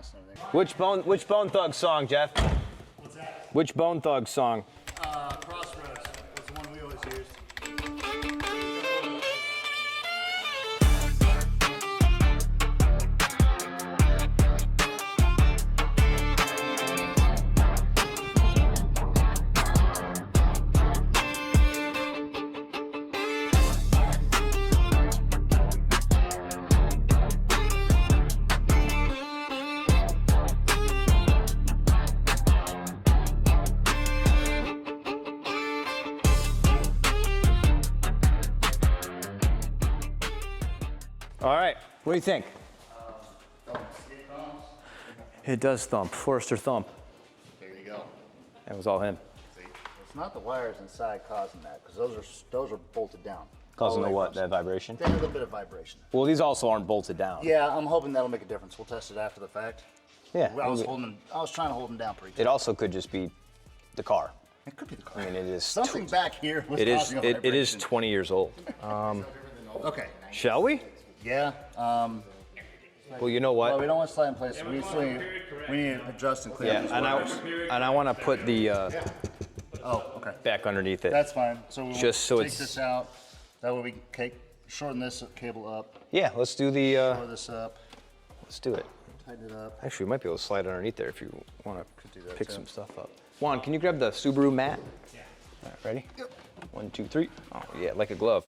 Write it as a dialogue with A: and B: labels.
A: balanced and everything.
B: Which Bone Thug song, Jeff?
A: What's that?
B: Which Bone Thug song?
A: Crossroads was the one we always used.
B: All right, what do you think? It does thump, Forrester thump.
A: There you go.
B: That was all him.
A: See, it's not the wires inside causing that, because those are bolted down.
B: Causing the what, that vibration?
A: They have a little bit of vibration.
B: Well, these also aren't bolted down.
A: Yeah, I'm hoping that'll make a difference. We'll test it after the fact.
B: Yeah.
A: I was trying to hold them down pretty tight.
B: It also could just be the car.
A: It could be the car.
B: I mean, it is.
A: Something back here was
B: It is.
A: causing a
B: It is
A: vibration.
B: 20 years old.
A: Okay.
B: Shall we?
A: Yeah.
B: Well, you know what?
A: Well, we don't want to slide in place. We need to adjust and clean up these wires.
B: and I want to put the
A: Oh, okay.
B: back underneath it.
A: That's fine. So we'll
B: Just so
A: take
B: it's-
A: this out. That way we can shorten this cable up,
B: Yeah, let's do the.
A: lower this up,
B: Let's do it.
A: tighten it up.
B: Actually, we might be able to slide underneath there if you want
A: do
B: to
A: that
B: pick
A: too.
B: some stuff up. Juan, can you grab the Subaru mat? Yeah. All right, ready? Yep. 1, 2, 3. Oh yeah, like a glove.